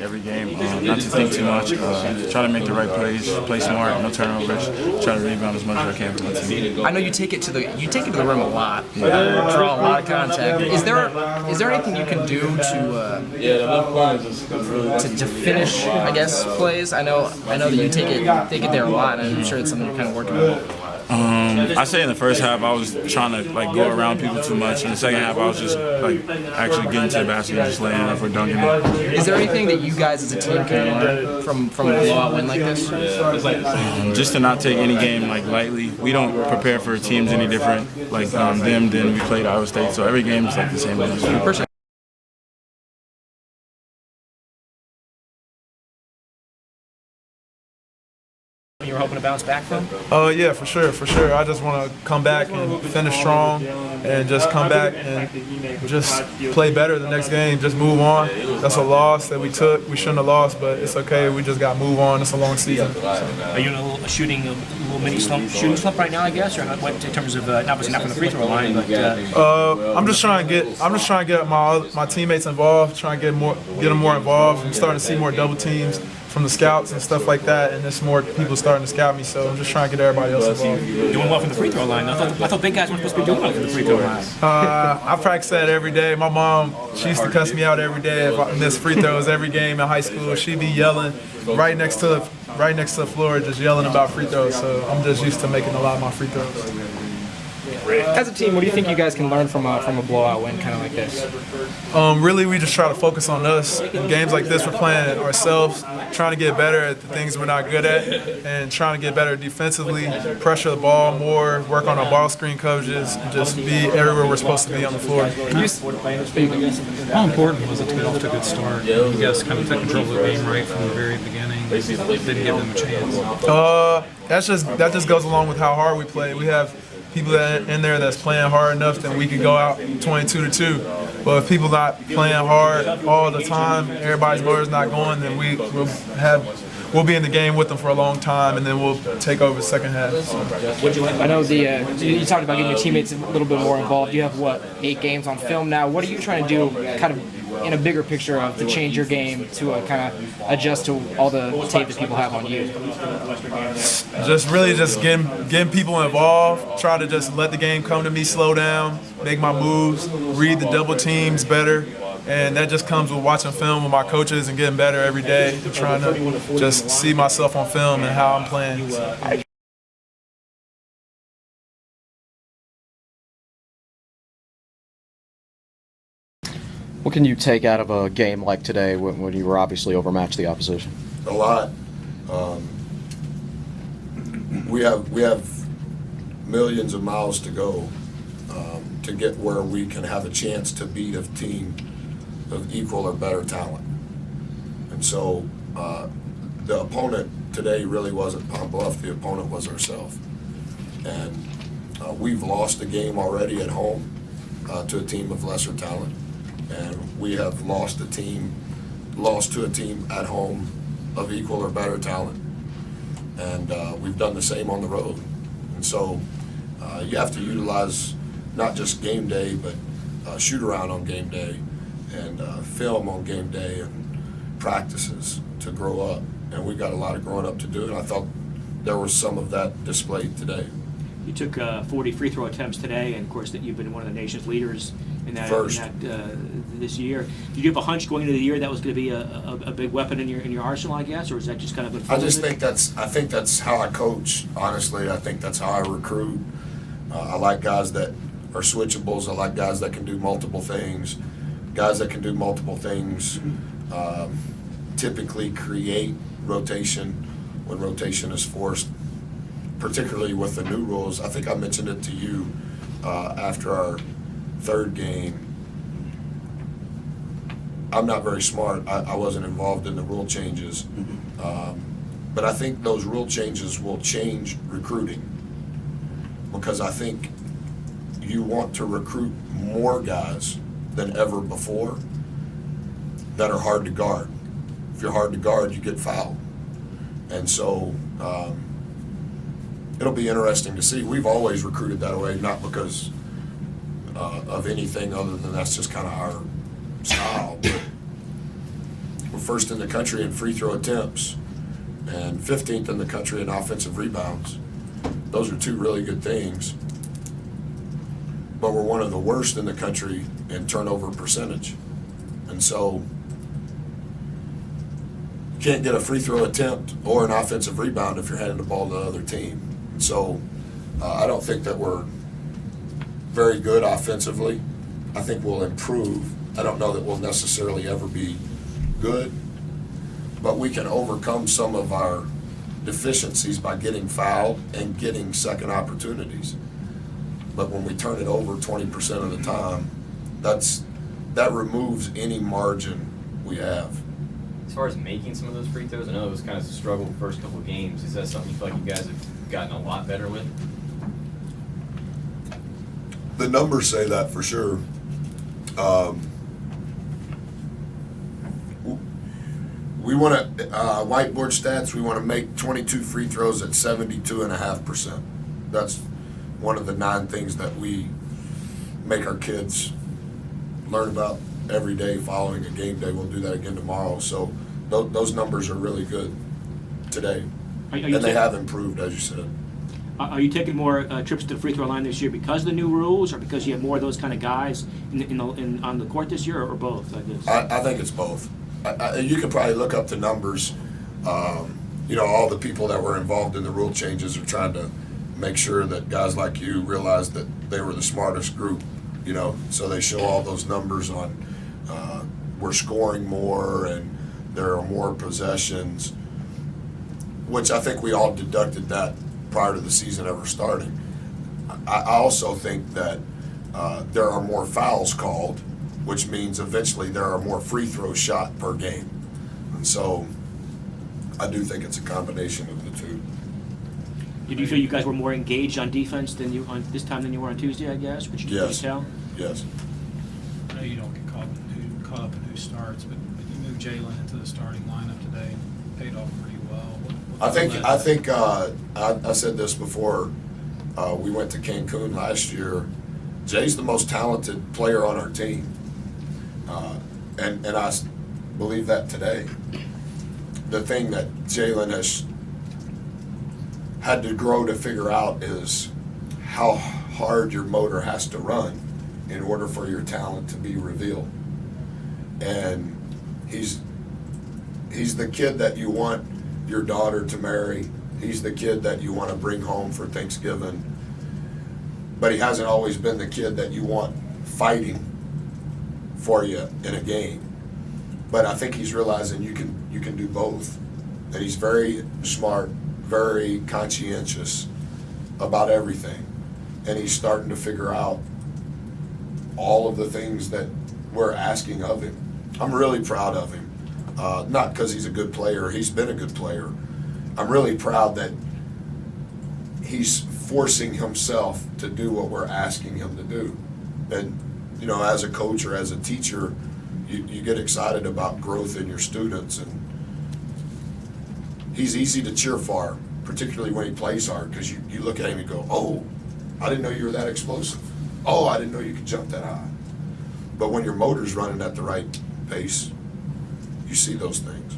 every game, not to think too much, try to make the right plays, play smart, no turnovers, try to rebound as much as I can for my team. I know you take it to the rim a lot, draw a lot of contact. Is there anything you can do to finish, I guess, plays? I know that you take it there a lot, and I'm sure it's something you're kind of working on. I say in the first half I was trying to go around people too much. In the second half I was just actually getting to the basket and just laying it up or dunking it. Is there anything that you guys as a team can learn from a blowout win like this? Just to not take any game lightly. We don't prepare for teams any different them than we played Iowa State. So every game is the same game. You were hoping to bounce back from? Yeah, for sure. I just want to come back and finish strong and just come back and just play better the next game, just move on. That's a loss that we took. We shouldn't have lost, but it's okay. We just got to move on. It's a long season. Are you in a little mini shooting slump right now, I guess, or what, in terms of obviously not from the free throw line, but I'm just trying to get my teammates involved, trying to get them more involved. I'm starting to see more double teams from the scouts and stuff like that, and there's more people starting to scout me, so I'm just trying to get everybody else involved. Doing well from the free throw line. I thought big guys weren't supposed to be doing well from the free throw line. I practice that every day. My mom, she used to cuss me out every day if I missed free throws every game in high school. She'd be yelling right next to the floor, just yelling about free throws, so I'm just used to making a lot of my free throws. As a team, what do you think you guys can learn from a blowout win kind of like this? Really, we just try to focus on us. In games like this, we're playing ourselves, trying to get better at the things we're not good at, and trying to get better defensively, pressure the ball more, work on our ball screen coverages, and just be everywhere we're supposed to be on the floor. How important was it to get off to a good start? You guys kind of took control of the game right from the very beginning. Didn't give them a chance. That just goes along with how hard we play. We have people that in there that's playing hard enough that we could go out 22-2. But if people not playing hard all the time, everybody's motor's not going, then we'll be in the game with them for a long time, and then we'll take over the second half. So. I know you talked about getting your teammates a little bit more involved. You have 8 games on film now. What are you trying to do, kind of in a bigger picture to change your game to kind of adjust to all the tape that people have on you? Just getting people involved. Try to just let the game come to me, slow down, make my moves, read the double teams better. And that just comes with watching film with my coaches and getting better every day, and trying to just see myself on film and how I'm playing. So. What can you take out of a game like today when you were obviously overmatched the opposition? A lot. We have millions of miles to go to get where we can have a chance to beat a team of equal or better talent. And so the opponent today really wasn't Pine Bluff, the opponent was ourselves. And we've lost a game already at home to a team of lesser talent. And we have lost to a team at home of equal or better talent. And we've done the same on the road. And so you have to utilize not just game day, but shoot around on game day and film on game day and practices to grow up. And we got a lot of growing up to do, and I thought there was some of that displayed today. You took 40 free throw attempts today, and of course that you've been one of the nation's leaders in that, this year. Did you have a hunch going into the year that was going to be a big weapon in your arsenal, I guess, or is that just kind of unfolded? I think that's how I coach. Honestly, I think that's how I recruit. I like guys that are switchables. I like guys that can do multiple things. Guys that can do multiple things typically create rotation when rotation is forced, particularly with the new rules. I think I mentioned it to you after our third game. I'm not very smart. I wasn't involved in the rule changes. But I think those rule changes will change recruiting, because I think you want to recruit more guys than ever before that are hard to guard. If you're hard to guard, you get fouled. And so it'll be interesting to see. We've always recruited that way, not because of anything other than that's just kind of our style. But We're first in the country in free throw attempts and 15th in the country in offensive rebounds. Those are two really good things. But we're one of the worst in the country in turnover percentage. And so you can't get a free throw attempt or an offensive rebound if you're handing the ball to the other team. And so I don't think that we're very good offensively. I think we'll improve. I don't know that we'll necessarily ever be good, but we can overcome some of our deficiencies by getting fouled and getting second opportunities. But when we turn it over 20% of the time, that removes any margin we have. As far as making some of those free throws, I know it was kind of a struggle the first couple of games. Is that something you feel like you guys have gotten a lot better with? The numbers say that for sure. We want to, whiteboard stats, we want to make 22 free throws at 72.5%. That's one of the 9 things that we make our kids learn about every day following a game day. We'll do that again tomorrow. So those numbers are really good today. And they have improved, as you said. Are you taking more trips to the free throw line this year because of the new rules, or because you have more of those kind of guys on the court this year, or both? I think it's both. You can probably look up the numbers. All the people that were involved in the rule changes are trying to make sure that guys like you realize that they were the smartest group. So they show all those numbers on we're scoring more and there are more possessions, which I think we all deducted that prior to the season ever starting. I also think that there are more fouls called, which means eventually there are more free throws shot per game. And so I do think it's a combination of the two. Did you feel you guys were more engaged on defense than you on this time than you were on Tuesday, I guess? Which you can tell? Yes. I know you don't get caught up in who starts, but you moved Jalen into the starting lineup today and paid off pretty well. I said this before we went to Cancun last year. Jay's the most talented player on our team, and I believe that today. The thing that Jalen has had to grow to figure out is how hard your motor has to run in order for your talent to be revealed. And he's the kid that you want your daughter to marry. He's the kid that you want to bring home for Thanksgiving. But he hasn't always been the kid that you want fighting for you in a game. But I think he's realizing you can do both. And he's very smart, very conscientious about everything. And he's starting to figure out all of the things that we're asking of him. I'm really proud of him. Not because he's a good player, he's been a good player. I'm really proud that he's forcing himself to do what we're asking him to do. And, as a coach or as a teacher, you get excited about growth in your students. And he's easy to cheer for, particularly when he plays hard, because you look at him and go, oh, I didn't know you were that explosive. Oh, I didn't know you could jump that high. But when your motor's running at the right pace, you see those things.